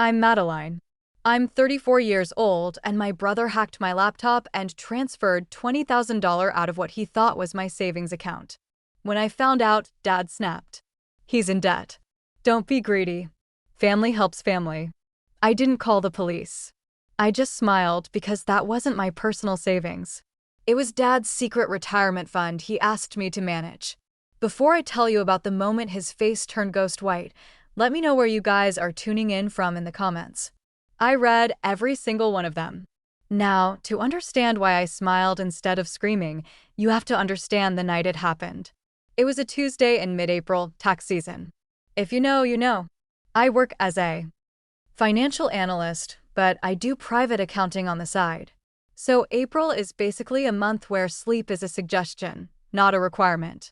I'm Madeline. I'm 34 years old, and my brother hacked my laptop and transferred $20,000 out of what he thought was my savings account. When I found out, Dad snapped. He's in debt. Don't be greedy. Family helps family. I didn't call the police. I just smiled because that wasn't my personal savings. It was Dad's secret retirement fund he asked me to manage. Before I tell you about the moment his face turned ghost white, let me know where you guys are tuning in from in the comments. I read every single one of them. Now, to understand why I smiled instead of screaming, you have to understand the night it happened. It was a Tuesday in mid-April, tax season. If you know, you know. I work as a financial analyst, but I do private accounting on the side. So April is basically a month where sleep is a suggestion, not a requirement.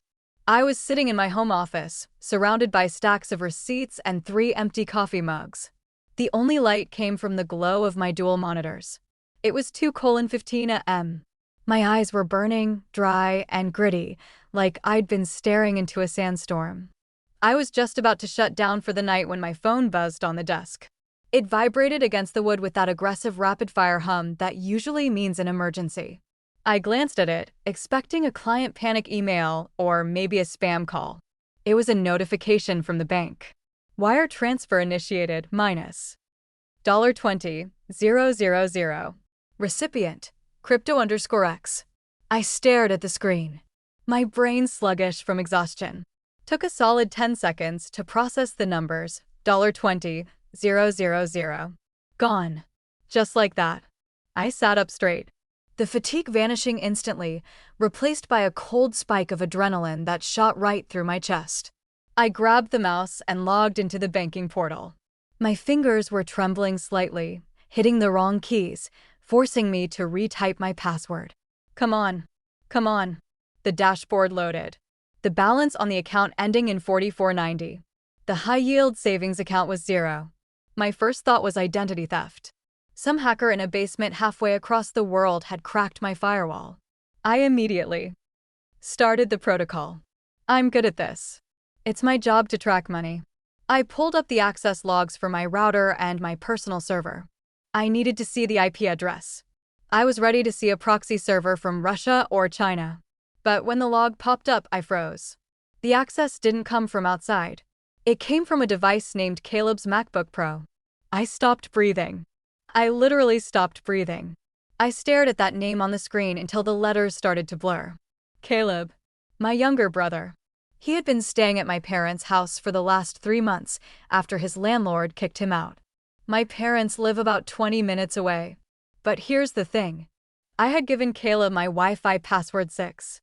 I was sitting in my home office, surrounded by stacks of receipts and 3 empty coffee mugs. The only light came from the glow of my dual monitors. It was 2:15 a.m. My eyes were burning, dry, and gritty, like I'd been staring into a sandstorm. I was just about to shut down for the night when my phone buzzed on the desk. It vibrated against the wood with that aggressive rapid-fire hum that usually means an emergency. I glanced at it, expecting a client panic email or maybe a spam call. It was a notification from the bank. Wire transfer initiated minus $20,000. Recipient, crypto_X. I stared at the screen. My brain sluggish from exhaustion. Took a solid 10 seconds to process the numbers. $20,000. Gone. Just like that. I sat up straight. The fatigue vanishing instantly, replaced by a cold spike of adrenaline that shot right through my chest. I grabbed the mouse and logged into the banking portal. My fingers were trembling slightly, hitting the wrong keys, forcing me to retype my password. Come on. Come on. The dashboard loaded. The balance on the account ending in 4490. The high-yield savings account was 0. My first thought was identity theft. Some hacker in a basement halfway across the world had cracked my firewall. I immediately started the protocol. I'm good at this. It's my job to track money. I pulled up the access logs for my router and my personal server. I needed to see the IP address. I was ready to see a proxy server from Russia or China. But when the log popped up, I froze. The access didn't come from outside. It came from a device named Caleb's MacBook Pro. I stopped breathing. I literally stopped breathing. I stared at that name on the screen until the letters started to blur. Caleb. My younger brother. He had been staying at my parents' house for the last 3 months after his landlord kicked him out. My parents live about 20 minutes away. But here's the thing. I had given Caleb my Wi-Fi password 6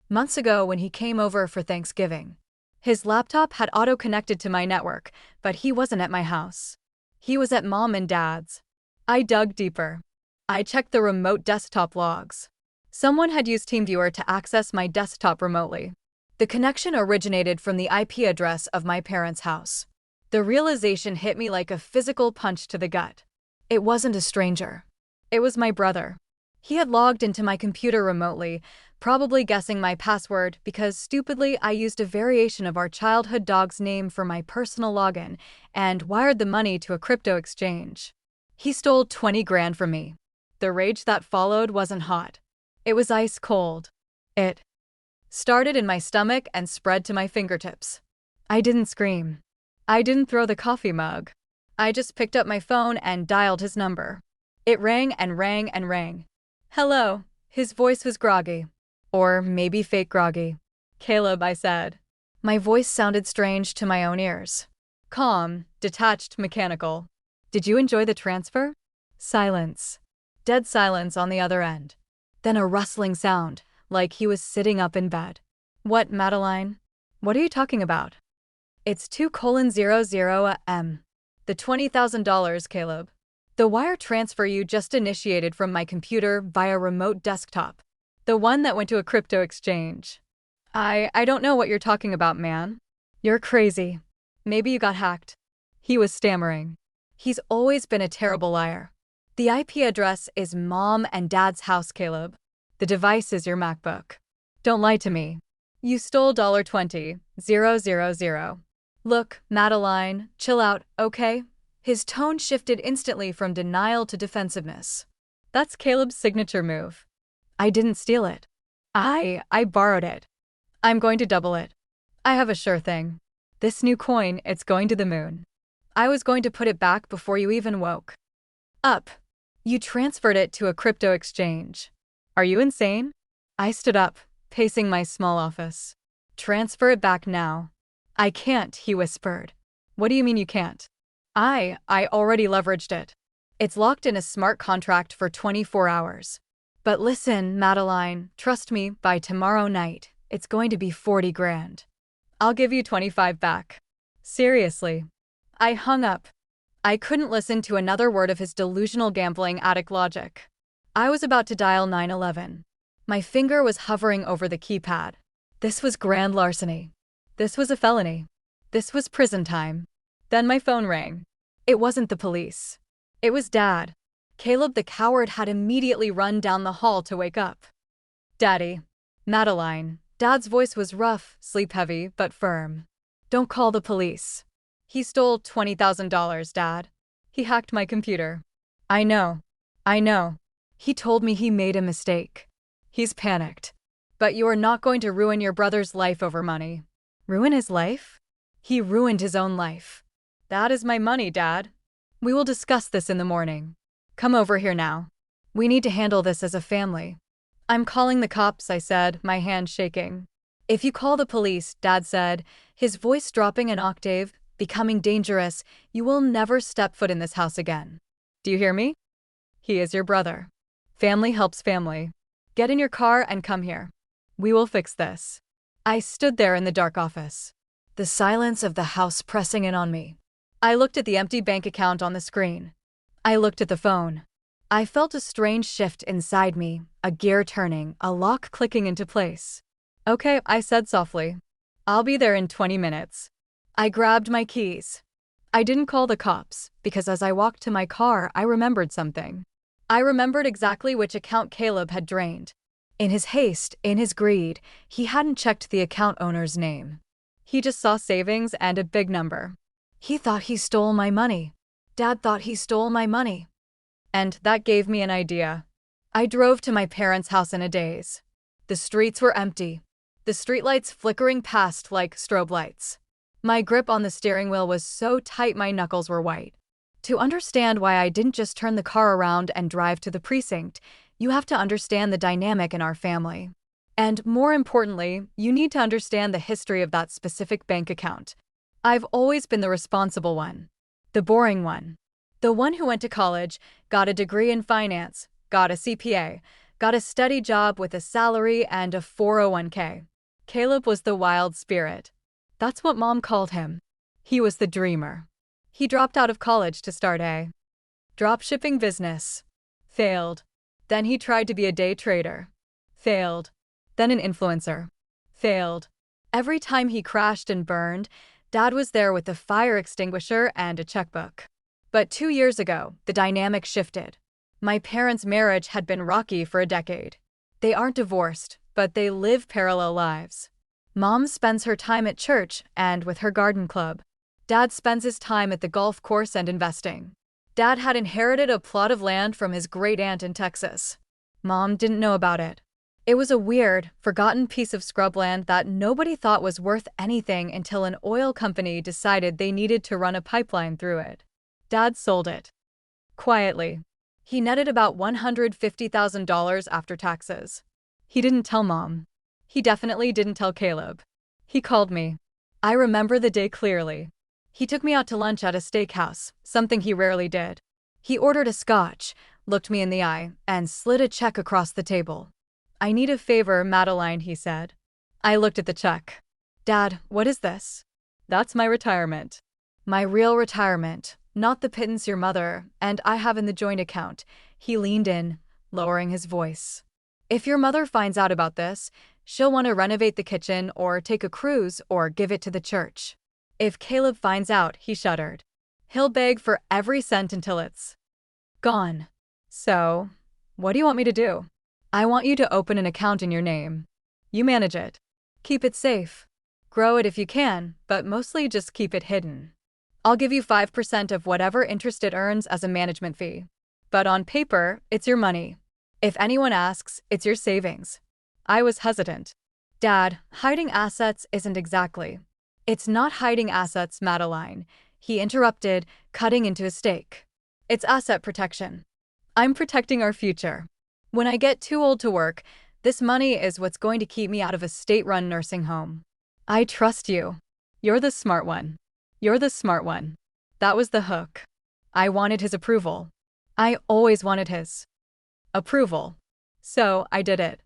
months ago when he came over for Thanksgiving. His laptop had auto-connected to my network, but he wasn't at my house. He was at Mom and Dad's. I dug deeper. I checked the remote desktop logs. Someone had used TeamViewer to access my desktop remotely. The connection originated from the IP address of my parents' house. The realization hit me like a physical punch to the gut. It wasn't a stranger. It was my brother. He had logged into my computer remotely, probably guessing my password because stupidly I used a variation of our childhood dog's name for my personal login and wired the money to a crypto exchange. He stole 20 grand from me. The rage that followed wasn't hot. It was ice cold. It started in my stomach and spread to my fingertips. I didn't scream. I didn't throw the coffee mug. I just picked up my phone and dialed his number. It rang and rang and rang. Hello. His voice was groggy. Or maybe fake groggy. Caleb, I said. My voice sounded strange to my own ears. Calm, detached, mechanical. Did you enjoy the transfer? Silence. Dead silence on the other end. Then a rustling sound, like he was sitting up in bed. What, Madeline? What are you talking about? It's 2:00 a.m. The $20,000, Caleb. The wire transfer you just initiated from my computer via remote desktop. The one that went to a crypto exchange. I don't know what you're talking about, man. You're crazy. Maybe you got hacked. He was stammering. He's always been a terrible liar. The IP address is Mom and Dad's house, Caleb. The device is your MacBook. Don't lie to me. You stole $20,000. Look, Madeline, chill out, okay? His tone shifted instantly from denial to defensiveness. That's Caleb's signature move. I didn't steal it. I borrowed it. I'm going to double it. I have a sure thing. This new coin, it's going to the moon. I was going to put it back before you even woke up. You transferred it to a crypto exchange. Are you insane? I stood up, pacing my small office. Transfer it back now. I can't, he whispered. What do you mean you can't? I already leveraged it. It's locked in a smart contract for 24 hours. But listen, Madeline, trust me, by tomorrow night, it's going to be 40 grand. I'll give you 25 back. Seriously. I hung up. I couldn't listen to another word of his delusional gambling addict logic. I was about to dial 911. My finger was hovering over the keypad. This was grand larceny. This was a felony. This was prison time. Then my phone rang. It wasn't the police. It was Dad. Caleb the coward had immediately run down the hall to wake up. Daddy. Madeline. Dad's voice was rough, sleep-heavy, but firm. Don't call the police. He stole $20,000, Dad. He hacked my computer. I know. He told me he made a mistake. He's panicked. But you are not going to ruin your brother's life over money. Ruin his life? He ruined his own life. That is my money, Dad. We will discuss this in the morning. Come over here now. We need to handle this as a family. I'm calling the cops, I said, my hand shaking. If you call the police, Dad said, his voice dropping an octave, becoming dangerous, you will never step foot in this house again. Do you hear me? He is your brother. Family helps family. Get in your car and come here. We will fix this. I stood there in the dark office, the silence of the house pressing in on me. I looked at the empty bank account on the screen. I looked at the phone. I felt a strange shift inside me, a gear turning, a lock clicking into place. Okay, I said softly. I'll be there in 20 minutes. I grabbed my keys. I didn't call the cops, because as I walked to my car, I remembered something. I remembered exactly which account Caleb had drained. In his haste, in his greed, he hadn't checked the account owner's name. He just saw savings and a big number. He thought he stole my money. Dad thought he stole my money. And that gave me an idea. I drove to my parents' house in a daze. The streets were empty. The streetlights flickering past like strobe lights. My grip on the steering wheel was so tight my knuckles were white. To understand why I didn't just turn the car around and drive to the precinct, you have to understand the dynamic in our family. And more importantly, you need to understand the history of that specific bank account. I've always been the responsible one. The boring one. The one who went to college, got a degree in finance, got a CPA, got a steady job with a salary and a 401k. Caleb was the wild spirit. That's what Mom called him. He was the dreamer. He dropped out of college to start a dropshipping business. Failed. Then he tried to be a day trader. Failed. Then an influencer. Failed. Every time he crashed and burned, Dad was there with a fire extinguisher and a checkbook. But 2 years ago, the dynamic shifted. My parents' marriage had been rocky for a decade. They aren't divorced, but they live parallel lives. Mom spends her time at church and with her garden club. Dad spends his time at the golf course and investing. Dad had inherited a plot of land from his great-aunt in Texas. Mom didn't know about it. It was a weird, forgotten piece of scrubland that nobody thought was worth anything until an oil company decided they needed to run a pipeline through it. Dad sold it. Quietly. He netted about $150,000 after taxes. He didn't tell Mom. He definitely didn't tell Caleb. He called me. I remember the day clearly. He took me out to lunch at a steakhouse, something he rarely did. He ordered a scotch, looked me in the eye, and slid a check across the table. I need a favor, Madeline, he said. I looked at the check. Dad, what is this? That's my retirement. My real retirement, not the pittance your mother and I have in the joint account. He leaned in, lowering his voice. If your mother finds out about this, she'll want to renovate the kitchen or take a cruise or give it to the church. If Caleb finds out, he shuddered. He'll beg for every cent until it's gone. So, what do you want me to do? I want you to open an account in your name. You manage it. Keep it safe. Grow it if you can, but mostly just keep it hidden. I'll give you 5% of whatever interest it earns as a management fee. But on paper, it's your money. If anyone asks, it's your savings. I was hesitant. Dad, hiding assets isn't exactly. It's not hiding assets, Madeline. He interrupted, cutting into a steak. It's asset protection. I'm protecting our future. When I get too old to work, this money is what's going to keep me out of a state-run nursing home. I trust you. You're the smart one. You're the smart one. That was the hook. I wanted his approval. I always wanted his approval. So I did it.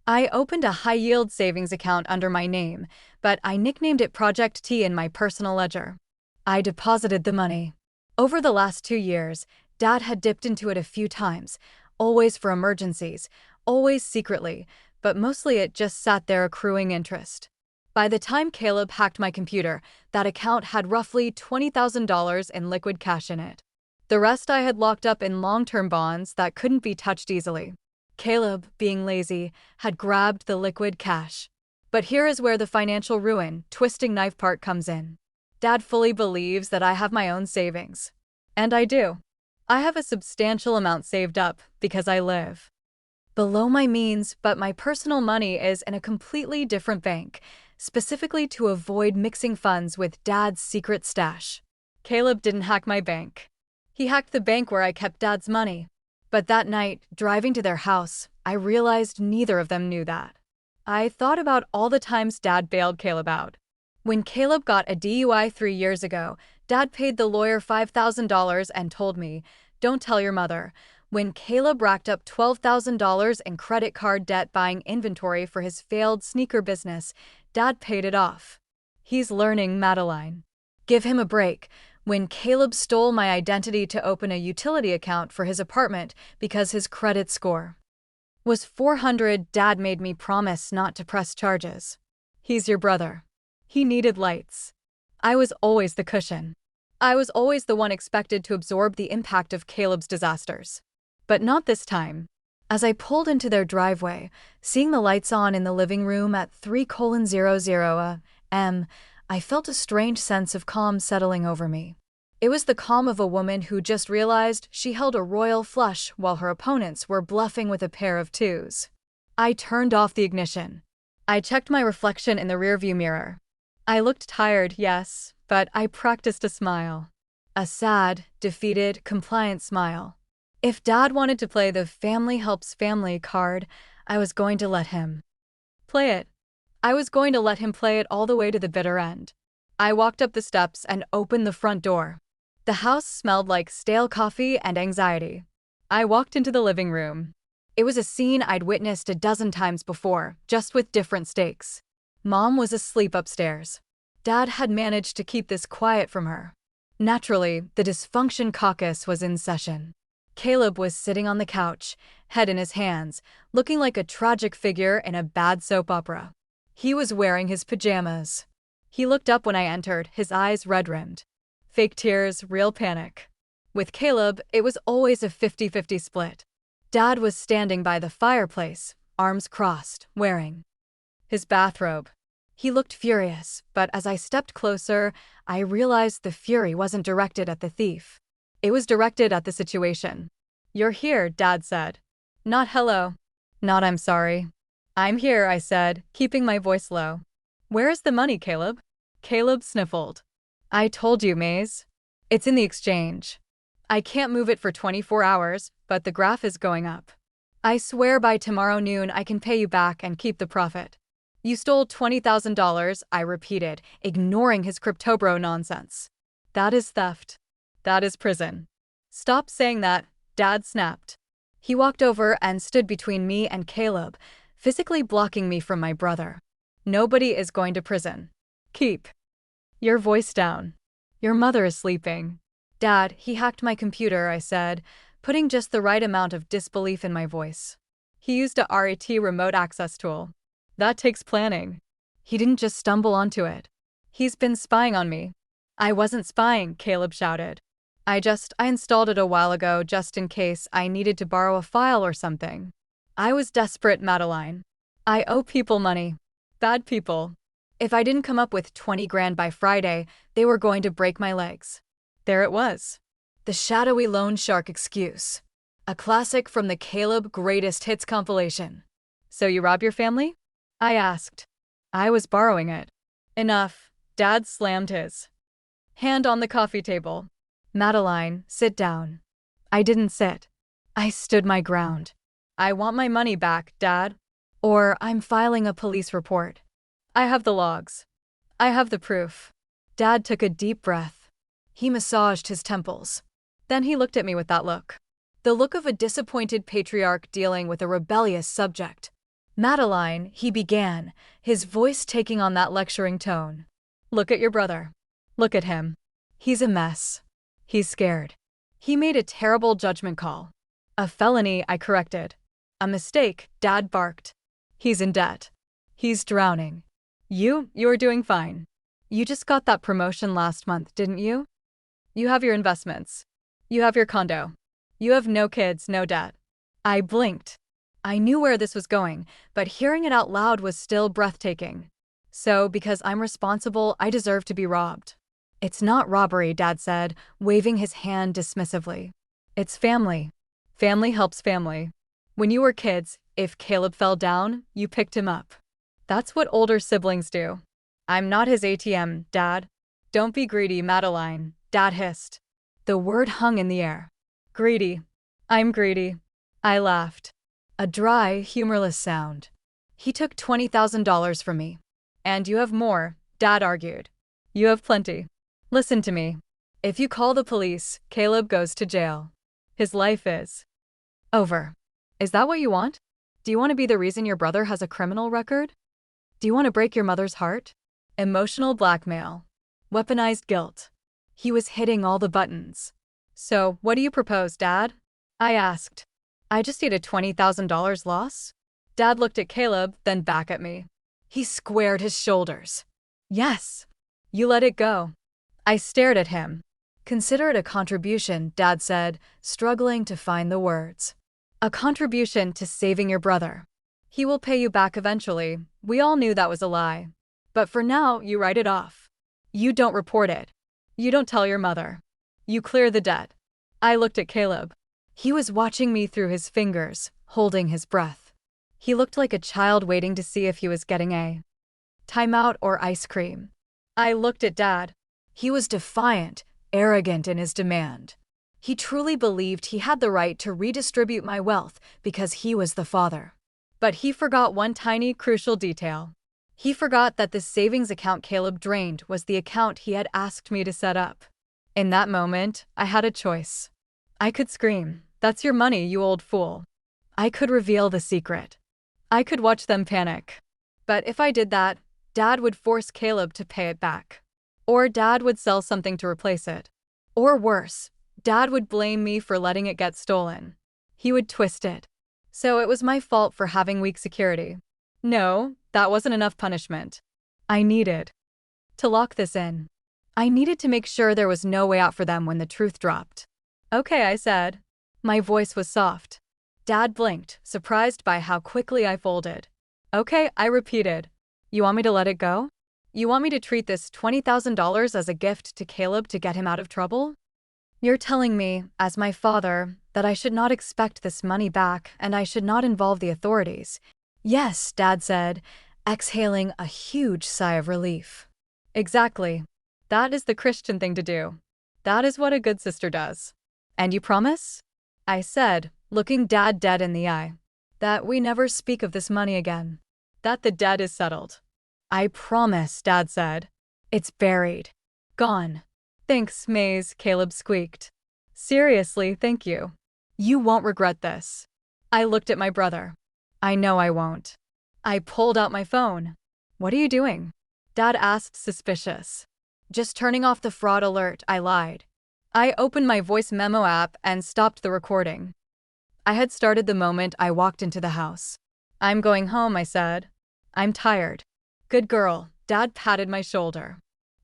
I opened a high-yield savings account under my name, but I nicknamed it Project T in my personal ledger. I deposited the money. Over the last 2 years, Dad had dipped into it a few times, always for emergencies, always secretly, but mostly it just sat there accruing interest. By the time Caleb hacked my computer, that account had roughly $20,000 in liquid cash in it. The rest I had locked up in long-term bonds that couldn't be touched easily. Caleb, being lazy, had grabbed the liquid cash. But here is where the financial ruin, twisting knife part comes in. Dad fully believes that I have my own savings. And I do. I have a substantial amount saved up because I live below my means, but my personal money is in a completely different bank, specifically to avoid mixing funds with Dad's secret stash. Caleb didn't hack my bank. He hacked the bank where I kept Dad's money. But that night, driving to their house, I realized neither of them knew that. I thought about all the times Dad bailed Caleb out. When Caleb got a DUI 3 years ago, Dad paid the lawyer $5,000 and told me, "Don't tell your mother." When Caleb racked up $12,000 in credit card debt buying inventory for his failed sneaker business, Dad paid it off. He's learning, Madeline. Give him a break. When Caleb stole my identity to open a utility account for his apartment because his credit score was 400, Dad made me promise not to press charges. He's your brother. He needed lights. I was always the cushion. I was always the one expected to absorb the impact of Caleb's disasters. But not this time. As I pulled into their driveway, seeing the lights on in the living room at 3:00 a.m., I felt a strange sense of calm settling over me. It was the calm of a woman who just realized she held a royal flush while her opponents were bluffing with a pair of twos. I turned off the ignition. I checked my reflection in the rearview mirror. I looked tired, yes, but I practiced a smile. A sad, defeated, compliant smile. If Dad wanted to play the family helps family card, I was going to let him play it. I was going to let him play it all the way to the bitter end. I walked up the steps and opened the front door. The house smelled like stale coffee and anxiety. I walked into the living room. It was a scene I'd witnessed a dozen times before, just with different stakes. Mom was asleep upstairs. Dad had managed to keep this quiet from her. Naturally, the dysfunction caucus was in session. Caleb was sitting on the couch, head in his hands, looking like a tragic figure in a bad soap opera. He was wearing his pajamas. He looked up when I entered, his eyes red-rimmed. Fake tears, real panic. With Caleb, it was always a 50-50 split. Dad was standing by the fireplace, arms crossed, wearing his bathrobe. He looked furious, but as I stepped closer, I realized the fury wasn't directed at the thief. It was directed at the situation. "You're here," Dad said. Not hello. Not I'm sorry. "I'm here," I said, keeping my voice low. "Where is the money, Caleb?" Caleb sniffled. "I told you, Maze. It's in the exchange. I can't move it for 24 hours, but the graph is going up. I swear by tomorrow noon I can pay you back and keep the profit." "You stole $20,000, I repeated, ignoring his cryptobro nonsense. "That is theft. That is prison." "Stop saying that," Dad snapped. He walked over and stood between me and Caleb, physically blocking me from my brother. "Nobody is going to prison. Keep your voice down. Your mother is sleeping." "Dad, he hacked my computer," I said, putting just the right amount of disbelief in my voice. "He used a RAT remote access tool. That takes planning. He didn't just stumble onto it. He's been spying on me." "I wasn't spying," Caleb shouted. I installed it a while ago just in case I needed to borrow a file or something. I was desperate, Madeline. I owe people money. Bad people. If I didn't come up with 20 grand by Friday, they were going to break my legs. There it was. The shadowy loan shark excuse. A classic from the Caleb Greatest Hits compilation. So you rob your family? I asked. I was borrowing it. Enough. Dad slammed his hand on the coffee table. Madeline, sit down. I didn't sit. I stood my ground. I want my money back, Dad. Or I'm filing a police report. I have the logs. I have the proof. Dad took a deep breath. He massaged his temples. Then he looked at me with that look. The look of a disappointed patriarch dealing with a rebellious subject. Madeline, he began, his voice taking on that lecturing tone. Look at your brother. Look at him. He's a mess. He's scared. He made a terrible judgment call. A felony, I corrected. A mistake, Dad barked. He's in debt. He's drowning. You're doing fine. You just got that promotion last month, didn't you? You have your investments. You have your condo. You have no kids, no debt. I blinked. I knew where this was going, but hearing it out loud was still breathtaking. So, because I'm responsible, I deserve to be robbed. It's not robbery, Dad said, waving his hand dismissively. It's family. Family helps family. When you were kids, if Caleb fell down, you picked him up. That's what older siblings do. I'm not his ATM, Dad. Don't be greedy, Madeline, Dad hissed. The word hung in the air. Greedy. I'm greedy. I laughed. A dry, humorless sound. He took $20,000 from me. And you have more, Dad argued. You have plenty. Listen to me. If you call the police, Caleb goes to jail. His life is over. Is that what you want? Do you want to be the reason your brother has a criminal record? Do you want to break your mother's heart? Emotional blackmail. Weaponized guilt. He was hitting all the buttons. So, what do you propose, Dad? I asked. I just need a $20,000 loss? Dad looked at Caleb, then back at me. He squared his shoulders. Yes. You let it go. I stared at him. Consider it a contribution, Dad said, struggling to find the words. A contribution to saving your brother. He will pay you back eventually. We all knew that was a lie. But for now, you write it off. You don't report it. You don't tell your mother. You clear the debt. I looked at Caleb. He was watching me through his fingers, holding his breath. He looked like a child waiting to see if he was getting a timeout or ice cream. I looked at Dad. He was defiant, arrogant in his demand. He truly believed he had the right to redistribute my wealth because he was the father. But he forgot one tiny, crucial detail. He forgot that the savings account Caleb drained was the account he had asked me to set up. In that moment, I had a choice. I could scream, "That's your money, you old fool." I could reveal the secret. I could watch them panic. But if I did that, Dad would force Caleb to pay it back. Or Dad would sell something to replace it. Or worse, Dad would blame me for letting it get stolen. He would twist it. So it was my fault for having weak security. No, that wasn't enough punishment. I needed to lock this in. I needed to make sure there was no way out for them when the truth dropped. Okay, I said. My voice was soft. Dad blinked, surprised by how quickly I folded. Okay, I repeated. You want me to let it go? You want me to treat this $20,000 as a gift to Caleb to get him out of trouble? You're telling me, as my father, that I should not expect this money back and I should not involve the authorities. Yes, Dad said, exhaling a huge sigh of relief. Exactly. That is the Christian thing to do. That is what a good sister does. And you promise? I said, looking Dad dead in the eye. That we never speak of this money again. That the debt is settled. I promise, Dad said. It's buried. Gone. Thanks, Maze, Caleb squeaked. Seriously, thank you. You won't regret this. I looked at my brother. I know I won't. I pulled out my phone. What are you doing? Dad asked, suspicious. Just turning off the fraud alert, I lied. I opened my voice memo app and stopped the recording. I had started the moment I walked into the house. I'm going home, I said. I'm tired. Good girl, Dad patted my shoulder.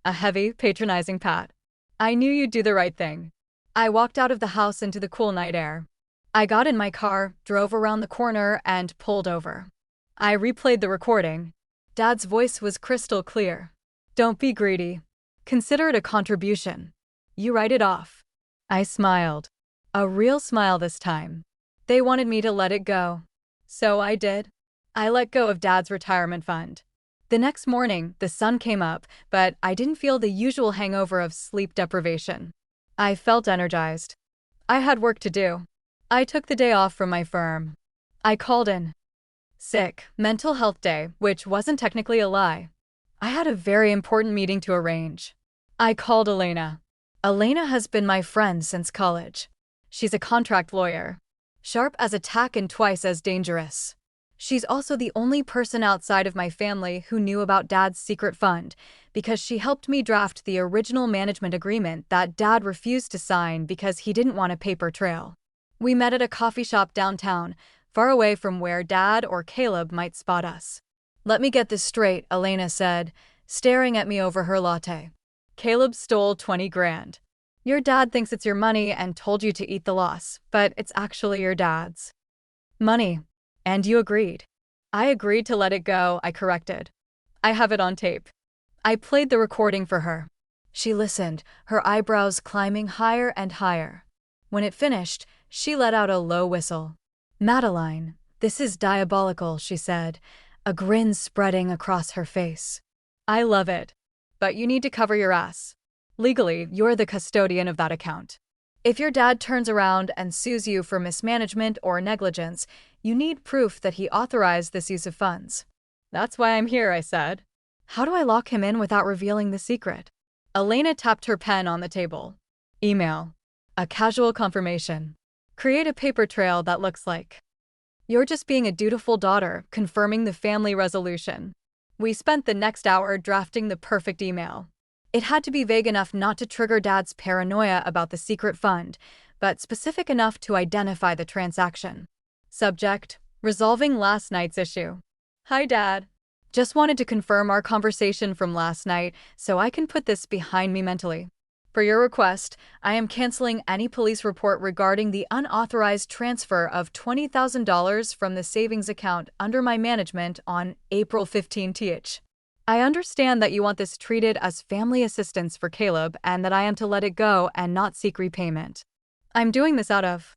A heavy, patronizing pat. I knew you'd do the right thing. I walked out of the house into the cool night air. I got in my car, drove around the corner, and pulled over. I replayed the recording. Dad's voice was crystal clear. Don't be greedy. Consider it a contribution. You write it off. I smiled. A real smile this time. They wanted me to let it go. So I did. I let go of Dad's retirement fund. The next morning, the sun came up, but I didn't feel the usual hangover of sleep deprivation. I felt energized. I had work to do. I took the day off from my firm. I called in sick, mental health day, which wasn't technically a lie. I had a very important meeting to arrange. I called Elena. Elena has been my friend since college. She's a contract lawyer. Sharp as a tack and twice as dangerous. She's also the only person outside of my family who knew about Dad's secret fund, because she helped me draft the original management agreement that Dad refused to sign because he didn't want a paper trail. We met at a coffee shop downtown, far away from where Dad or Caleb might spot us. Let me get this straight, Elena said, staring at me over her latte. Caleb stole 20 grand. Your dad thinks it's your money and told you to eat the loss, but it's actually your dad's money. And you agreed. I agreed to let it go, I corrected. I have it on tape. I played the recording for her. She listened, her eyebrows climbing higher and higher. When it finished, she let out a low whistle. Madeline, this is diabolical, she said, a grin spreading across her face. I love it. But you need to cover your ass. Legally, you're the custodian of that account. If your dad turns around and sues you for mismanagement or negligence, you need proof that he authorized this use of funds. That's why I'm here, I said. How do I lock him in without revealing the secret? Elena tapped her pen on the table. Email. A casual confirmation. Create a paper trail that looks like you're just being a dutiful daughter, confirming the family resolution. We spent the next hour drafting the perfect email. It had to be vague enough not to trigger Dad's paranoia about the secret fund, but specific enough to identify the transaction. Subject: resolving last night's issue. Hi, Dad. Just wanted to confirm our conversation from last night so I can put this behind me mentally. For your request, I am canceling any police report regarding the unauthorized transfer of $20,000 from the savings account under my management on April 15th. I understand that you want this treated as family assistance for Caleb and that I am to let it go and not seek repayment. I'm doing this out of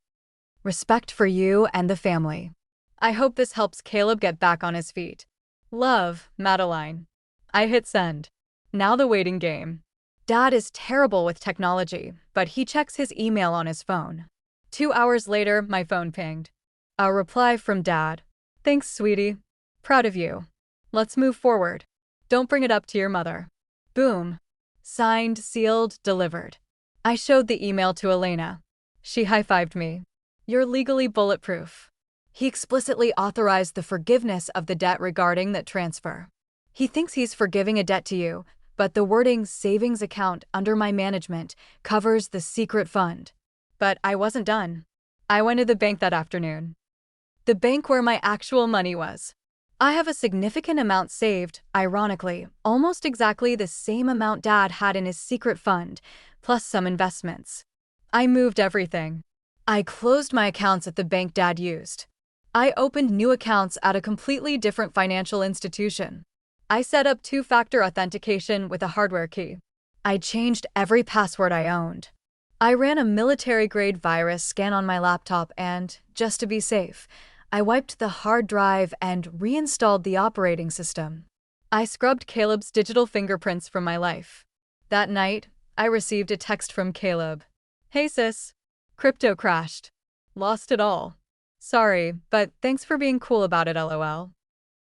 respect for you and the family. I hope this helps Caleb get back on his feet. Love, Madeline. I hit send. Now the waiting game. Dad is terrible with technology, but he checks his email on his phone. 2 hours later, my phone pinged. A reply from Dad. Thanks, sweetie. Proud of you. Let's move forward. Don't bring it up to your mother. Boom. Signed, sealed, delivered. I showed the email to Elena. She high-fived me. You're legally bulletproof. He explicitly authorized the forgiveness of the debt regarding that transfer. He thinks he's forgiving a debt to you, but the wording savings account under my management covers the secret fund. But I wasn't done. I went to the bank that afternoon. The bank where my actual money was. I have a significant amount saved, ironically, almost exactly the same amount Dad had in his secret fund, plus some investments. I moved everything. I closed my accounts at the bank Dad used. I opened new accounts at a completely different financial institution. I set up two-factor authentication with a hardware key. I changed every password I owned. I ran a military-grade virus scan on my laptop and, just to be safe, I wiped the hard drive and reinstalled the operating system. I scrubbed Caleb's digital fingerprints from my life. That night, I received a text from Caleb. Hey sis. Crypto crashed. Lost it all. Sorry, but thanks for being cool about it, lol.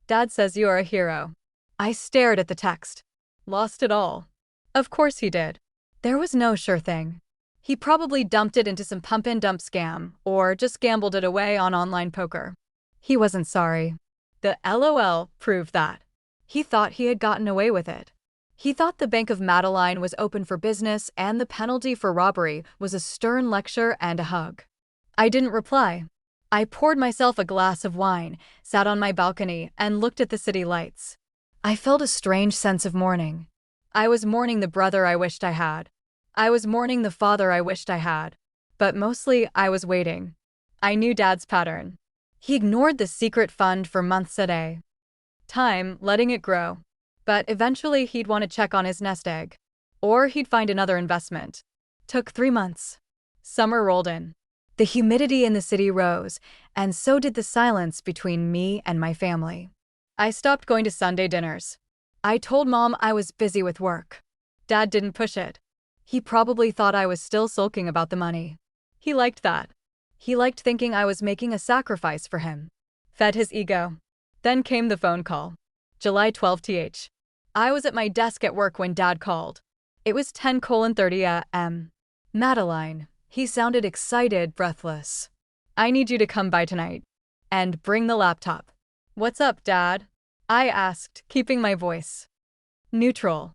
Dad says you are a hero. I stared at the text. Lost it all. Of course he did. There was no sure thing. He probably dumped it into some pump-and-dump scam, or just gambled it away on online poker. He wasn't sorry. The LOL proved that. He thought he had gotten away with it. He thought the Bank of Madeline was open for business and the penalty for robbery was a stern lecture and a hug. I didn't reply. I poured myself a glass of wine, sat on my balcony, and looked at the city lights. I felt a strange sense of mourning. I was mourning the brother I wished I had. I was mourning the father I wished I had. But mostly, I was waiting. I knew Dad's pattern. He ignored the secret fund for months a day. Time, letting it grow. But eventually he'd want to check on his nest egg. Or he'd find another investment. Took 3 months. Summer rolled in. The humidity in the city rose, and so did the silence between me and my family. I stopped going to Sunday dinners. I told Mom I was busy with work. Dad didn't push it. He probably thought I was still sulking about the money. He liked that. He liked thinking I was making a sacrifice for him. Fed his ego. Then came the phone call. July 12th. I was at my desk at work when Dad called. It was 10:30 a.m. Madeline. He sounded excited, breathless. I need you to come by tonight. And bring the laptop. What's up, Dad? I asked, keeping my voice neutral.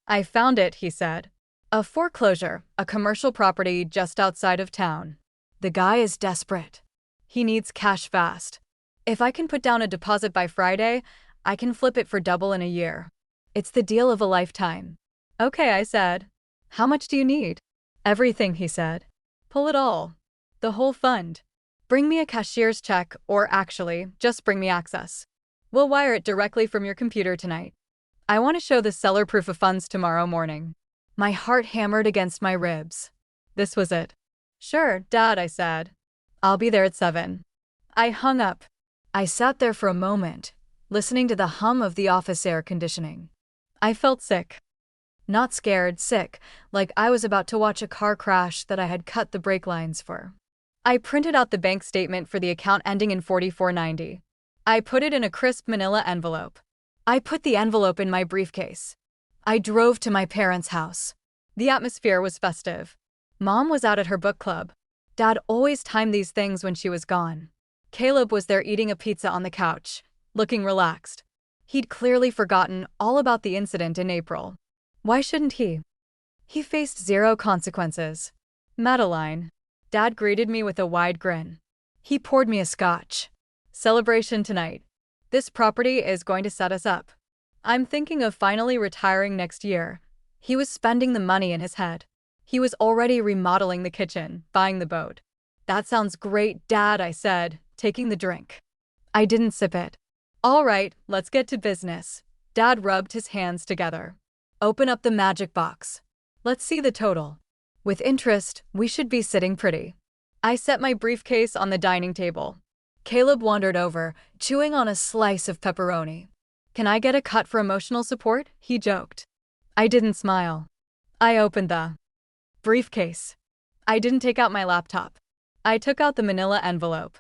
I found it, he said. A foreclosure, a commercial property just outside of town. The guy is desperate. He needs cash fast. If I can put down a deposit by Friday, I can flip it for double in a year. It's the deal of a lifetime. Okay, I said. How much do you need? Everything, he said. Pull it all. The whole fund. Bring me a cashier's check, or actually, just bring me access. We'll wire it directly from your computer tonight. I want to show the seller proof of funds tomorrow morning. My heart hammered against my ribs. This was it. Sure, Dad, I said. I'll be there at 7. I hung up. I sat there for a moment, listening to the hum of the office air conditioning. I felt sick. Not scared, sick, like I was about to watch a car crash that I had cut the brake lines for. I printed out the bank statement for the account ending in 4490. I put it in a crisp manila envelope. I put the envelope in my briefcase. I drove to my parents' house. The atmosphere was festive. Mom was out at her book club. Dad always timed these things when she was gone. Caleb was there eating a pizza on the couch, looking relaxed. He'd clearly forgotten all about the incident in April. Why shouldn't he? He faced 0 consequences. Madeline. Dad greeted me with a wide grin. He poured me a scotch. Celebration tonight. This property is going to set us up. I'm thinking of finally retiring next year. He was spending the money in his head. He was already remodeling the kitchen, buying the boat. That sounds great, Dad, I said, taking the drink. I didn't sip it. All right, let's get to business. Dad rubbed his hands together. Open up the magic box. Let's see the total. With interest, we should be sitting pretty. I set my briefcase on the dining table. Caleb wandered over, chewing on a slice of pepperoni. Can I get a cut for emotional support? He joked. I didn't smile. I opened the briefcase. I didn't take out my laptop. I took out the manila envelope.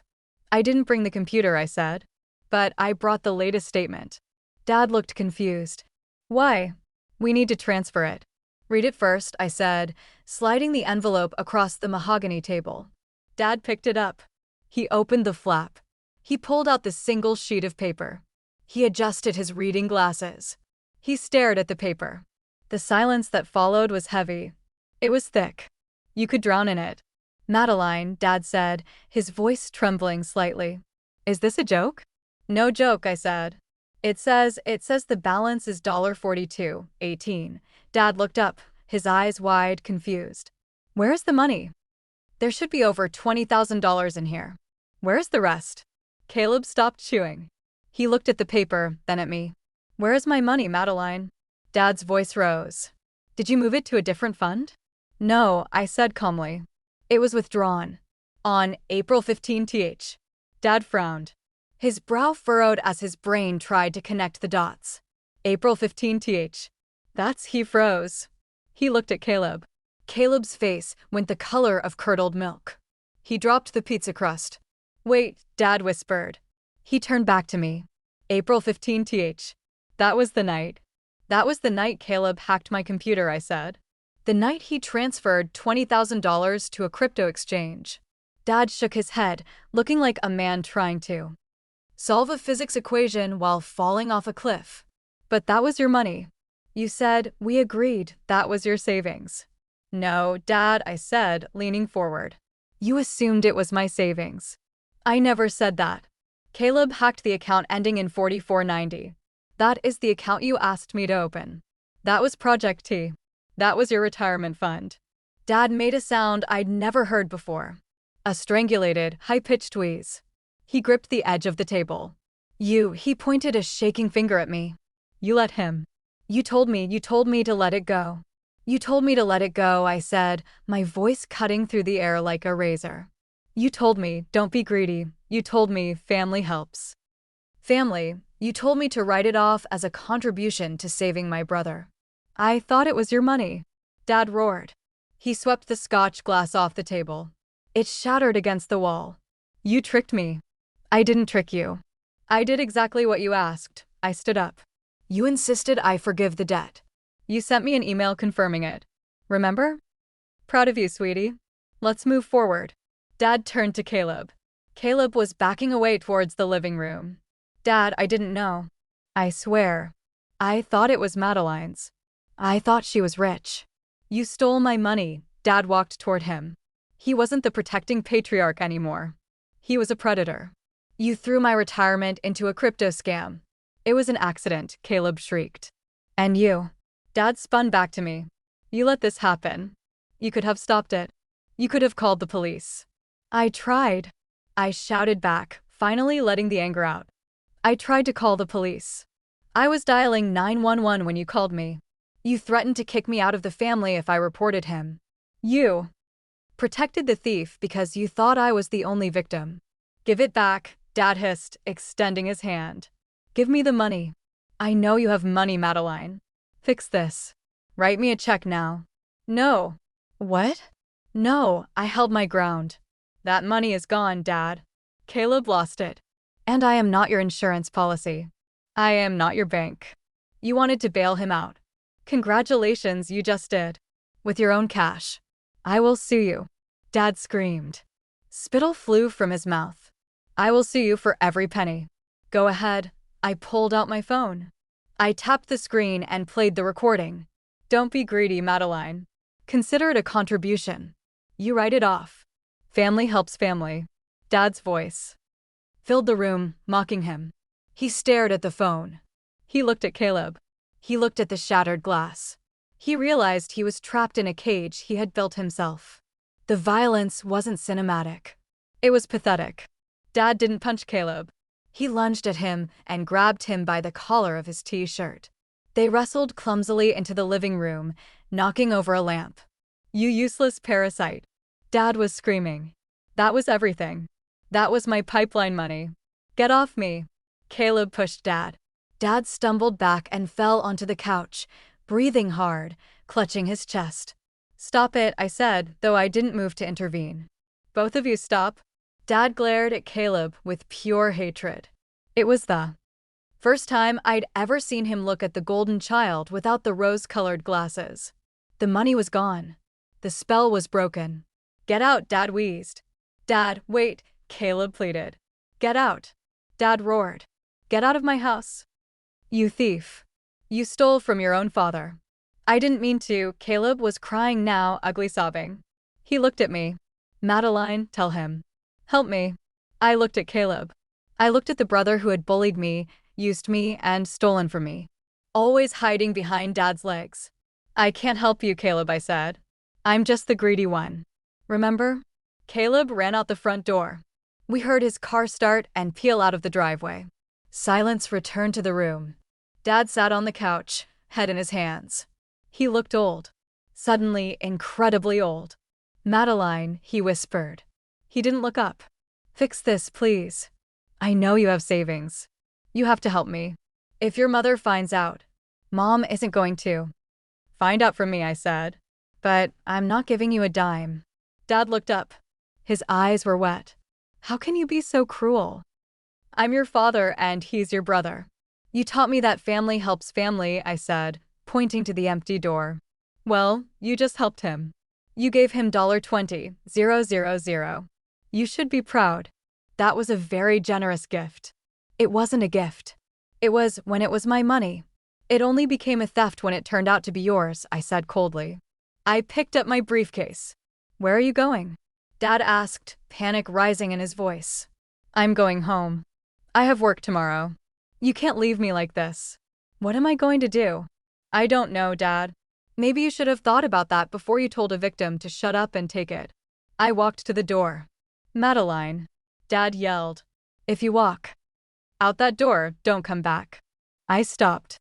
I didn't bring the computer, I said. But I brought the latest statement. Dad looked confused. Why? We need to transfer it. Read it first, I said, sliding the envelope across the mahogany table. Dad picked it up. He opened the flap. He pulled out the single sheet of paper. He adjusted his reading glasses. He stared at the paper. The silence that followed was heavy. It was thick. You could drown in it. Madeline, Dad said, his voice trembling slightly. Is this a joke? No joke, I said. It says the balance is $42.18. Dad looked up, his eyes wide, confused. Where's the money? There should be over $20,000 in here. Where's the rest? Caleb stopped chewing. He looked at the paper, then at me. Where's my money, Madeline? Dad's voice rose. Did you move it to a different fund? No, I said calmly. It was withdrawn. On April 15th. Dad frowned. His brow furrowed as his brain tried to connect the dots. April 15th. He froze. He looked at Caleb. Caleb's face went the color of curdled milk. He dropped the pizza crust. Wait, Dad whispered. He turned back to me. April 15th. That was the night. That was the night Caleb hacked my computer, I said. The night he transferred $20,000 to a crypto exchange. Dad shook his head, looking like a man trying to solve a physics equation while falling off a cliff. But that was your money. You said, we agreed, that was your savings. No, Dad, I said, leaning forward. You assumed it was my savings. I never said that. Caleb hacked the account ending in 4490. That is the account you asked me to open. That was Project T. That was your retirement fund. Dad made a sound I'd never heard before. A strangulated, high-pitched wheeze. He gripped the edge of the table. He pointed a shaking finger at me. You let him. You told me to let it go. You told me to let it go, I said, my voice cutting through the air like a razor. You told me, don't be greedy. You told me, family helps. Family, you told me to write it off as a contribution to saving my brother. I thought it was your money. Dad roared. He swept the scotch glass off the table. It shattered against the wall. You tricked me. I didn't trick you. I did exactly what you asked. I stood up. You insisted I forgive the debt. You sent me an email confirming it. Remember? Proud of you, sweetie. Let's move forward. Dad turned to Caleb. Caleb was backing away towards the living room. Dad, I didn't know. I swear. I thought it was Madeline's. I thought she was rich. You stole my money. Dad walked toward him. He wasn't the protecting patriarch anymore. He was a predator. You threw my retirement into a crypto scam. It was an accident, Caleb shrieked. And you? Dad spun back to me. You let this happen. You could have stopped it. You could have called the police. I tried. I shouted back, finally letting the anger out. I tried to call the police. I was dialing 911 when you called me. You threatened to kick me out of the family if I reported him. You protected the thief because you thought I was the only victim. Give it back, Dad hissed, extending his hand. Give me the money. I know you have money, Madeline. Fix this. Write me a check now. No. What? No, I held my ground. That money is gone, Dad. Caleb lost it. And I am not your insurance policy. I am not your bank. You wanted to bail him out. Congratulations, you just did. With your own cash. I will sue you. Dad screamed. Spittle flew from his mouth. I will sue you for every penny. Go ahead. I pulled out my phone. I tapped the screen and played the recording. Don't be greedy, Madeline. Consider it a contribution. You write it off. Family helps family. Dad's voice filled the room, mocking him. He stared at the phone. He looked at Caleb. He looked at the shattered glass. He realized he was trapped in a cage he had built himself. The violence wasn't cinematic. It was pathetic. Dad didn't punch Caleb. He lunged at him and grabbed him by the collar of his t-shirt. They wrestled clumsily into the living room, knocking over a lamp. You useless parasite. Dad was screaming. That was everything. That was my pipeline money. Get off me. Caleb pushed Dad. Dad stumbled back and fell onto the couch, breathing hard, clutching his chest. Stop it, I said, though I didn't move to intervene. Both of you stop. Dad glared at Caleb with pure hatred. It was the first time I'd ever seen him look at the golden child without the rose-colored glasses. The money was gone. The spell was broken. Get out, Dad wheezed. Dad, wait, Caleb pleaded. Get out. Dad roared. Get out of my house. You thief. You stole from your own father. I didn't mean to. Caleb was crying now, ugly sobbing. He looked at me. Madeline, tell him. Help me. I looked at Caleb. I looked at the brother who had bullied me, used me, and stolen from me. Always hiding behind Dad's legs. I can't help you, Caleb, I said. I'm just the greedy one. Remember? Caleb ran out the front door. We heard his car start and peel out of the driveway. Silence returned to the room. Dad sat on the couch, head in his hands. He looked old. Suddenly, incredibly old. Madeline, he whispered. He didn't look up. Fix this, please. I know you have savings. You have to help me. If your mother finds out, Mom isn't going to. Find out from me, I said. But I'm not giving you a dime. Dad looked up. His eyes were wet. How can you be so cruel? I'm your father and he's your brother. You taught me that family helps family, I said, pointing to the empty door. Well, you just helped him. You gave him $20,000. You should be proud. That was a very generous gift. It wasn't a gift. It was when it was my money. It only became a theft when it turned out to be yours, I said coldly. I picked up my briefcase. Where are you going? Dad asked, panic rising in his voice. I'm going home. I have work tomorrow. You can't leave me like this. What am I going to do? I don't know, Dad. Maybe you should have thought about that before you told a victim to shut up and take it. I walked to the door. Madeline. Dad yelled. If you walk out that door, don't come back. I stopped.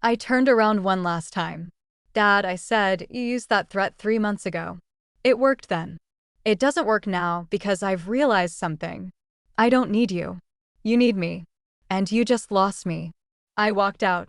I turned around one last time. Dad, I said, you used that threat 3 months ago. It worked then. It doesn't work now because I've realized something. I don't need you. You need me. And you just lost me. I walked out.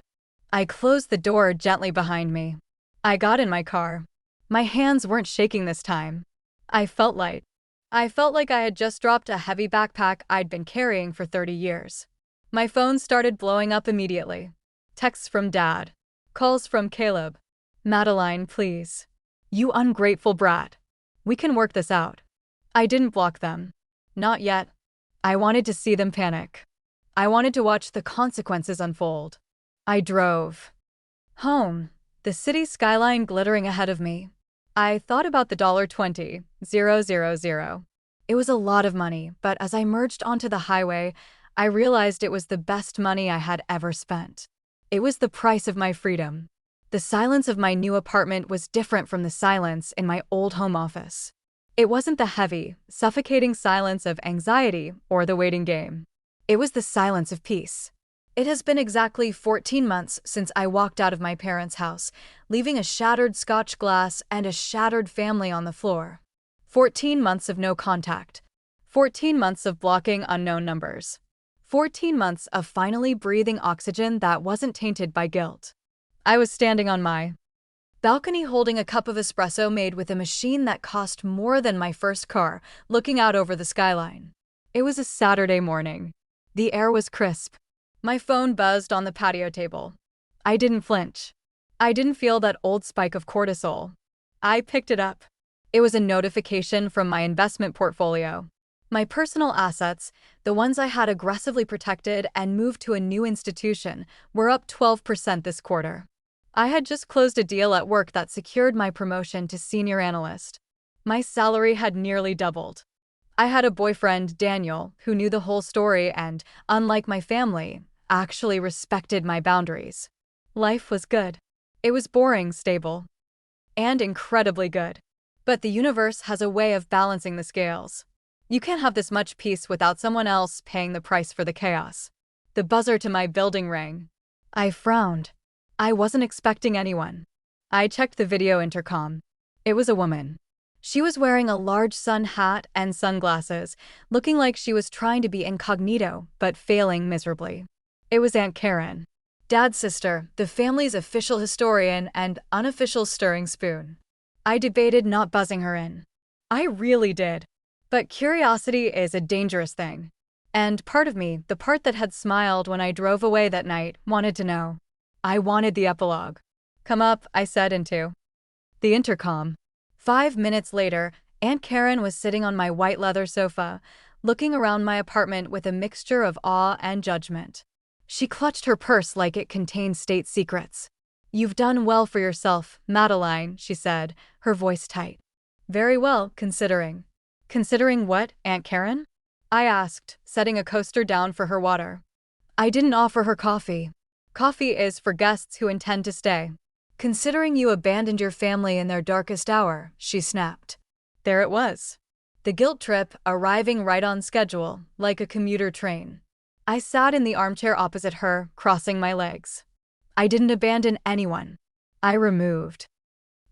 I closed the door gently behind me. I got in my car. My hands weren't shaking this time. I felt light. I felt like I had just dropped a heavy backpack I'd been carrying for 30 years. My phone started blowing up immediately. Texts from Dad. Calls from Caleb. Madeline, please. You ungrateful brat. We can work this out. I didn't block them. Not yet. I wanted to see them panic. I wanted to watch the consequences unfold. I drove home, the city skyline glittering ahead of me. I thought about the $20,000. It was a lot of money, but as I merged onto the highway, I realized it was the best money I had ever spent. It was the price of my freedom. The silence of my new apartment was different from the silence in my old home office. It wasn't the heavy, suffocating silence of anxiety or the waiting game. It was the silence of peace. It has been exactly 14 months since I walked out of my parents' house, leaving a shattered Scotch glass and a shattered family on the floor. 14 months of no contact. 14 months of blocking unknown numbers. 14 months of finally breathing oxygen that wasn't tainted by guilt. I was standing on my balcony holding a cup of espresso made with a machine that cost more than my first car, looking out over the skyline. It was a Saturday morning. The air was crisp. My phone buzzed on the patio table. I didn't flinch. I didn't feel that old spike of cortisol. I picked it up. It was a notification from my investment portfolio. My personal assets, the ones I had aggressively protected and moved to a new institution, were up 12% this quarter. I had just closed a deal at work that secured my promotion to senior analyst. My salary had nearly doubled. I had a boyfriend, Daniel, who knew the whole story and, unlike my family, actually respected my boundaries. Life was good. It was boring, stable, and incredibly good. But the universe has a way of balancing the scales. You can't have this much peace without someone else paying the price for the chaos. The buzzer to my building rang. I frowned. I wasn't expecting anyone. I checked the video intercom. It was a woman. She was wearing a large sun hat and sunglasses, looking like she was trying to be incognito, but failing miserably. It was Aunt Karen, Dad's sister, the family's official historian and unofficial stirring spoon. I debated not buzzing her in. I really did. But curiosity is a dangerous thing. And part of me, the part that had smiled when I drove away that night, wanted to know. I wanted the epilogue. Come up, I said into the intercom. 5 minutes later, Aunt Karen was sitting on my white leather sofa, looking around my apartment with a mixture of awe and judgment. She clutched her purse like it contained state secrets. You've done well for yourself, Madeline, she said, her voice tight. Very well, considering. Considering what, Aunt Karen? I asked, setting a coaster down for her water. I didn't offer her coffee. Coffee is for guests who intend to stay. Considering you abandoned your family in their darkest hour, she snapped. There it was. The guilt trip arriving right on schedule, like a commuter train. I sat in the armchair opposite her, crossing my legs. I didn't abandon anyone. I removed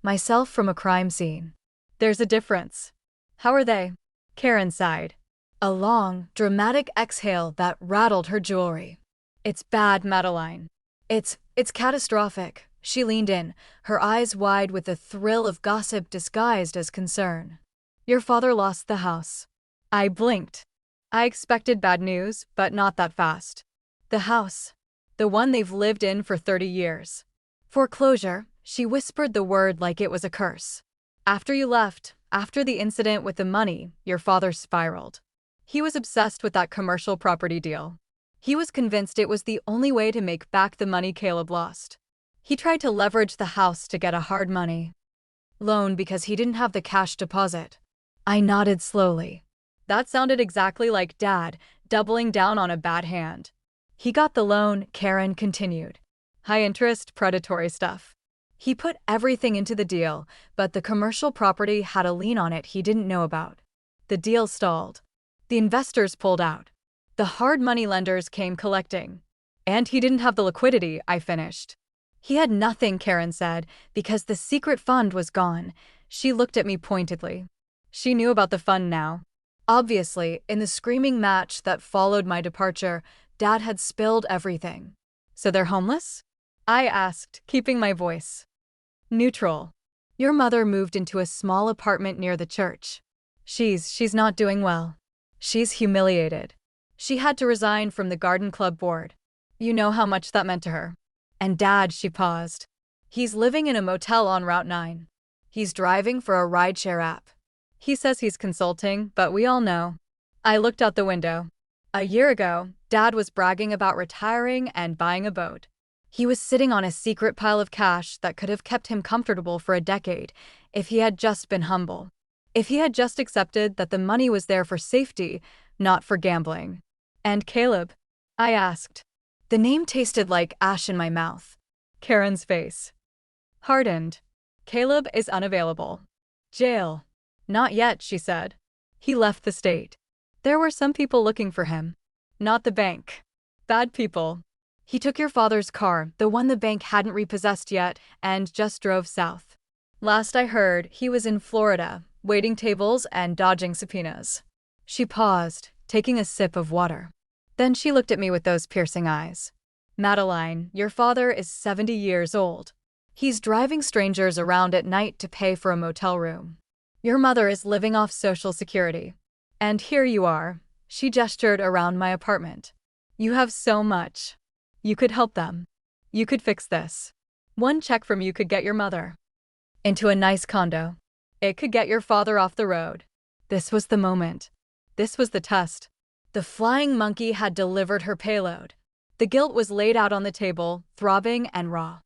myself from a crime scene. There's a difference. How are they? Karen sighed. A long, dramatic exhale that rattled her jewelry. It's bad, Madeline. It's catastrophic. She leaned in, her eyes wide with the thrill of gossip disguised as concern. Your father lost the house. I blinked. I expected bad news, but not that fast. The house. The one they've lived in for 30 years. Foreclosure, she whispered the word like it was a curse. After you left, after the incident with the money, your father spiraled. He was obsessed with that commercial property deal. He was convinced it was the only way to make back the money Caleb lost. He tried to leverage the house to get a hard money loan because he didn't have the cash deposit. I nodded slowly. That sounded exactly like Dad, doubling down on a bad hand. He got the loan, Karen continued. High-interest, predatory stuff. He put everything into the deal, but the commercial property had a lien on it he didn't know about. The deal stalled. The investors pulled out. The hard money lenders came collecting. And he didn't have the liquidity, I finished. He had nothing, Karen said, because the secret fund was gone. She looked at me pointedly. She knew about the fund now. Obviously, in the screaming match that followed my departure, Dad had spilled everything. So they're homeless? I asked, keeping my voice neutral. Your mother moved into a small apartment near the church. She's not doing well. She's humiliated. She had to resign from the garden club board. You know how much that meant to her. And Dad, she paused. He's living in a motel on Route 9. He's driving for a rideshare app. He says he's consulting, but we all know. I looked out the window. A year ago, Dad was bragging about retiring and buying a boat. He was sitting on a secret pile of cash that could have kept him comfortable for a decade if he had just been humble. If he had just accepted that the money was there for safety, not for gambling. And Caleb? I asked. The name tasted like ash in my mouth. Karen's face hardened. Caleb is unavailable. Jail. Not yet, she said. He left the state. There were some people looking for him. Not the bank. Bad people. He took your father's car, the one the bank hadn't repossessed yet, and just drove south. Last I heard, he was in Florida, waiting tables and dodging subpoenas. She paused, taking a sip of water. Then she looked at me with those piercing eyes. Madeline, your father is 70 years old. He's driving strangers around at night to pay for a motel room. Your mother is living off Social Security. And here you are. She gestured around my apartment. You have so much. You could help them. You could fix this. One check from you could get your mother into a nice condo. It could get your father off the road. This was the moment. This was the test. The flying monkey had delivered her payload. The guilt was laid out on the table, throbbing and raw.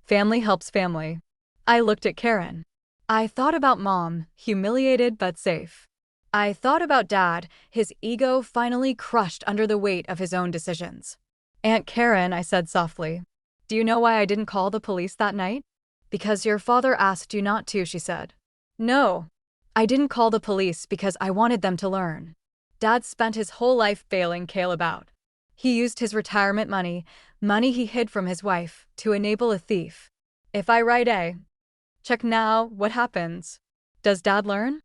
Family helps family. I looked at Karen. I thought about Mom, humiliated but safe. I thought about Dad, his ego finally crushed under the weight of his own decisions. Aunt Karen, I said softly. Do you know why I didn't call the police that night? Because your father asked you not to, she said. No. I didn't call the police because I wanted them to learn. Dad spent his whole life bailing Caleb out. He used his retirement money he hid from his wife, to enable a thief. If I write a check now, what happens? Does Dad learn?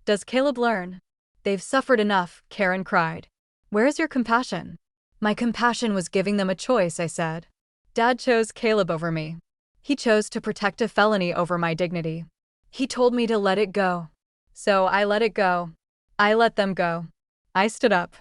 Does Caleb learn? They've suffered enough, Karen cried. Where's your compassion? My compassion was giving them a choice, I said. Dad chose Caleb over me. He chose to protect a felony over my dignity. He told me to let it go. So I let it go. I let them go. I stood up.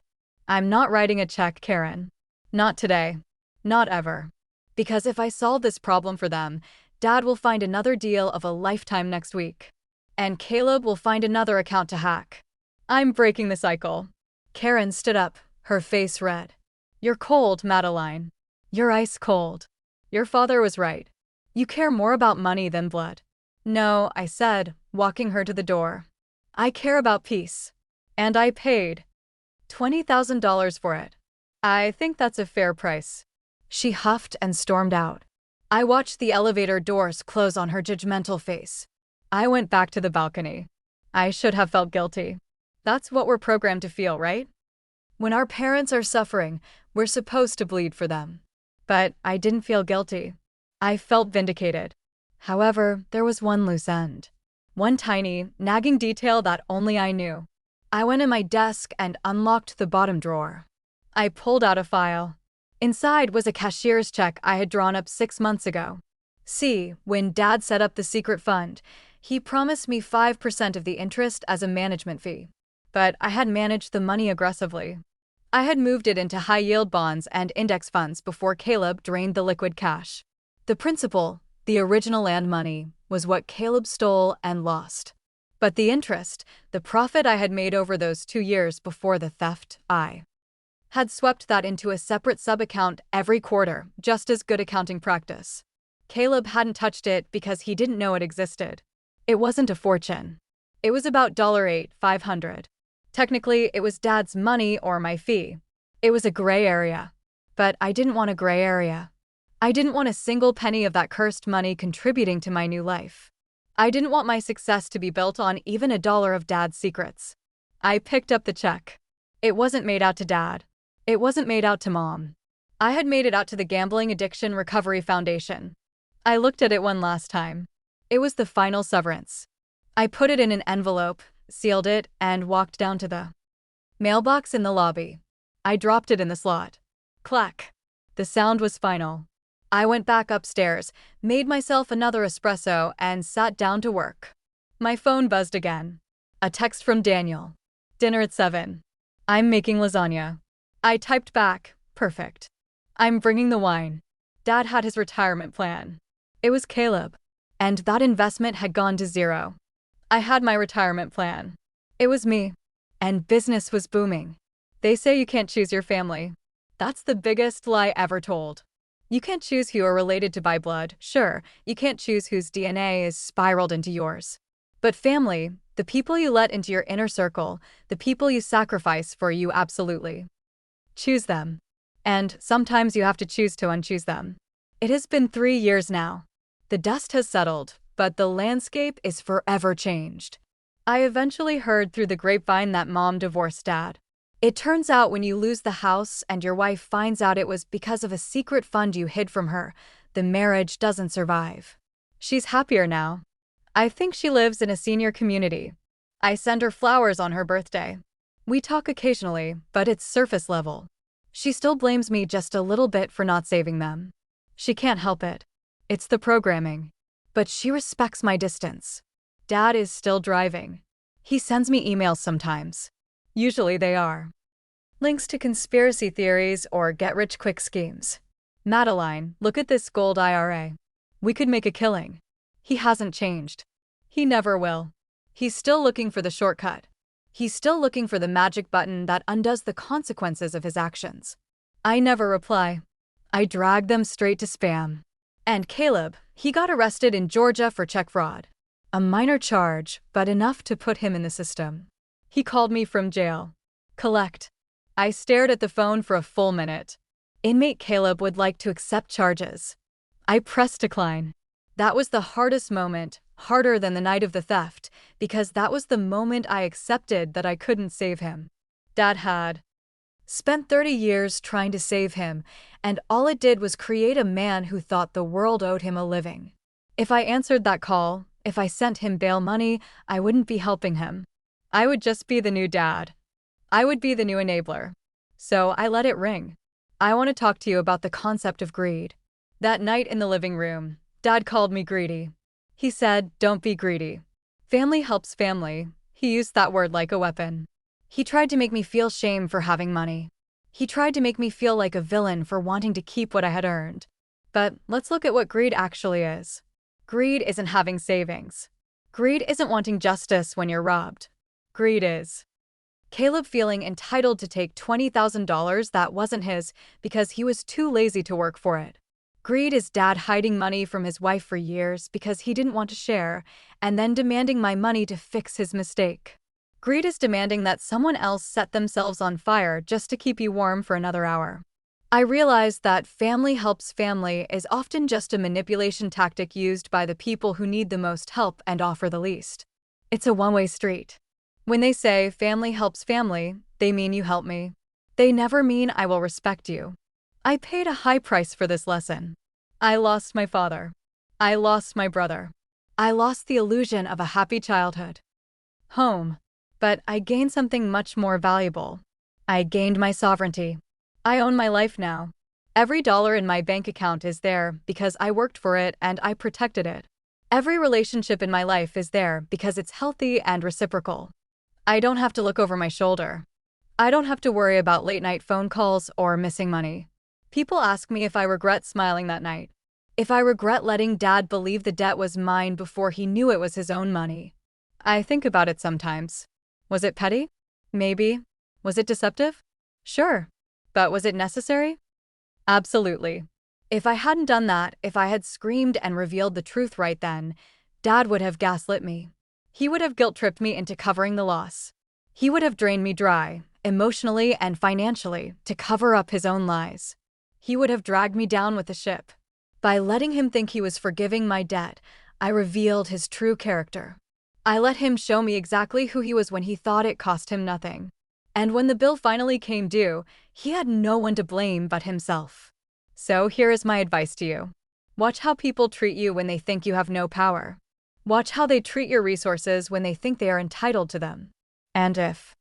I'm not writing a check, Karen. Not today. Not ever. Because if I solve this problem for them, Dad will find another deal of a lifetime next week. And Caleb will find another account to hack. I'm breaking the cycle. Karen stood up, her face red. You're cold, Madeline. You're ice cold. Your father was right. You care more about money than blood. No, I said, walking her to the door. I care about peace. And I paid $20,000 for it. I think that's a fair price. She huffed and stormed out. I watched the elevator doors close on her judgmental face. I went back to the balcony. I should have felt guilty. That's what we're programmed to feel, right? When our parents are suffering, we're supposed to bleed for them. But I didn't feel guilty. I felt vindicated. However, there was one loose end. One tiny, nagging detail that only I knew. I went in my desk and unlocked the bottom drawer. I pulled out a file. Inside was a cashier's check I had drawn up 6 months ago. See, when Dad set up the secret fund, he promised me 5% of the interest as a management fee. But I had managed the money aggressively. I had moved it into high-yield bonds and index funds before Caleb drained the liquid cash. The principal, the original land money, was what Caleb stole and lost. But the interest, the profit I had made over those 2 years before the theft, I had swept that into a separate sub-account every quarter, just as good accounting practice. Caleb hadn't touched it because he didn't know it existed. It wasn't a fortune. It was about $8,500. Technically, it was Dad's money or my fee. It was a gray area. But I didn't want a gray area. I didn't want a single penny of that cursed money contributing to my new life. I didn't want my success to be built on even $1 of Dad's secrets. I picked up the check. It wasn't made out to Dad. It wasn't made out to Mom. I had made it out to the Gambling Addiction Recovery Foundation. I looked at it one last time. It was the final severance. I put it in an envelope, sealed it, and walked down to the mailbox in the lobby. I dropped it in the slot. Clack. The sound was final. I went back upstairs, made myself another espresso, and sat down to work. My phone buzzed again. A text from Daniel. Dinner at 7. I'm making lasagna. I typed back, perfect. I'm bringing the wine. Dad had his retirement plan. It was Caleb. And that investment had gone to zero. I had my retirement plan. It was me. And business was booming. They say you can't choose your family. That's the biggest lie ever told. You can't choose who are related to by blood, sure, you can't choose whose DNA is spiraled into yours. But family, the people you let into your inner circle, the people you sacrifice for you, absolutely. Choose them. And sometimes you have to choose to unchoose them. It has been 3 years now. The dust has settled, but the landscape is forever changed. I eventually heard through the grapevine that Mom divorced Dad. It turns out when you lose the house and your wife finds out it was because of a secret fund you hid from her, the marriage doesn't survive. She's happier now. I think she lives in a senior community. I send her flowers on her birthday. We talk occasionally, but it's surface level. She still blames me just a little bit for not saving them. She can't help it. It's the programming. But she respects my distance. Dad is still driving. He sends me emails sometimes. Usually they are links to conspiracy theories or get-rich-quick schemes. Madeline, look at this gold IRA. We could make a killing. He hasn't changed. He never will. He's still looking for the shortcut. He's still looking for the magic button that undoes the consequences of his actions. I never reply. I drag them straight to spam. And Caleb, he got arrested in Georgia for check fraud. A minor charge, but enough to put him in the system. He called me from jail. Collect. I stared at the phone for a full minute. Inmate Caleb would like to accept charges. I pressed decline. That was the hardest moment, harder than the night of the theft, because that was the moment I accepted that I couldn't save him. Dad had spent 30 years trying to save him, and all it did was create a man who thought the world owed him a living. If I answered that call, if I sent him bail money, I wouldn't be helping him. I would just be the new dad. I would be the new enabler. So I let it ring. I want to talk to you about the concept of greed. That night in the living room, Dad called me greedy. He said, "Don't be greedy. Family helps family." He used that word like a weapon. He tried to make me feel shame for having money. He tried to make me feel like a villain for wanting to keep what I had earned. But let's look at what greed actually is. Greed isn't having savings. Greed isn't wanting justice when you're robbed. Greed is Caleb feeling entitled to take $20,000 that wasn't his because he was too lazy to work for it. Greed is Dad hiding money from his wife for years because he didn't want to share, and then demanding my money to fix his mistake. Greed is demanding that someone else set themselves on fire just to keep you warm for another hour. I realized that family helps family is often just a manipulation tactic used by the people who need the most help and offer the least. It's a one-way street. When they say family helps family, they mean you help me. They never mean I will respect you. I paid a high price for this lesson. I lost my father. I lost my brother. I lost the illusion of a happy childhood. Home. But I gained something much more valuable. I gained my sovereignty. I own my life now. Every dollar in my bank account is there because I worked for it and I protected it. Every relationship in my life is there because it's healthy and reciprocal. I don't have to look over my shoulder. I don't have to worry about late-night phone calls or missing money. People ask me if I regret smiling that night. If I regret letting Dad believe the debt was mine before he knew it was his own money. I think about it sometimes. Was it petty? Maybe. Was it deceptive? Sure. But was it necessary? Absolutely. If I hadn't done that, if I had screamed and revealed the truth right then, Dad would have gaslit me. He would have guilt-tripped me into covering the loss. He would have drained me dry, emotionally and financially, to cover up his own lies. He would have dragged me down with the ship. By letting him think he was forgiving my debt, I revealed his true character. I let him show me exactly who he was when he thought it cost him nothing. And when the bill finally came due, he had no one to blame but himself. So here is my advice to you. Watch how people treat you when they think you have no power. Watch how they treat your resources when they think they are entitled to them. And if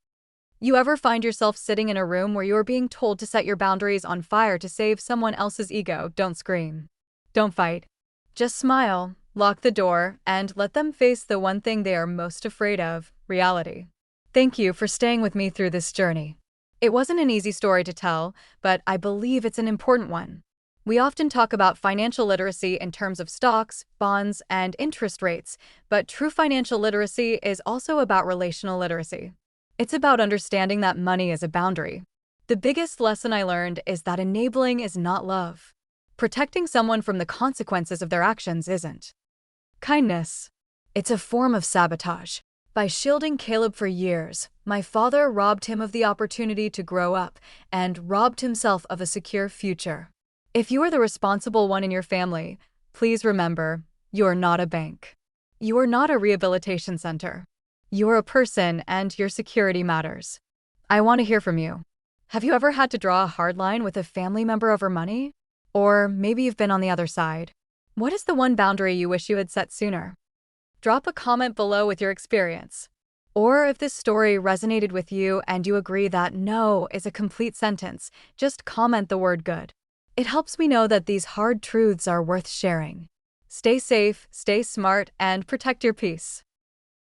you ever find yourself sitting in a room where you are being told to set your boundaries on fire to save someone else's ego, don't scream. Don't fight. Just smile, lock the door, and let them face the one thing they are most afraid of: reality. Thank you for staying with me through this journey. It wasn't an easy story to tell, but I believe it's an important one. We often talk about financial literacy in terms of stocks, bonds, and interest rates, but true financial literacy is also about relational literacy. It's about understanding that money is a boundary. The biggest lesson I learned is that enabling is not love. Protecting someone from the consequences of their actions isn't kindness. It's a form of sabotage. By shielding Caleb for years, my father robbed him of the opportunity to grow up and robbed himself of a secure future. If you are the responsible one in your family, please remember, you are not a bank. You are not a rehabilitation center. You are a person, and your security matters. I want to hear from you. Have you ever had to draw a hard line with a family member over money? Or maybe you've been on the other side. What is the one boundary you wish you had set sooner? Drop a comment below with your experience. Or if this story resonated with you and you agree that no is a complete sentence, just comment the word good. It helps me know that these hard truths are worth sharing. Stay safe, stay smart, and protect your peace.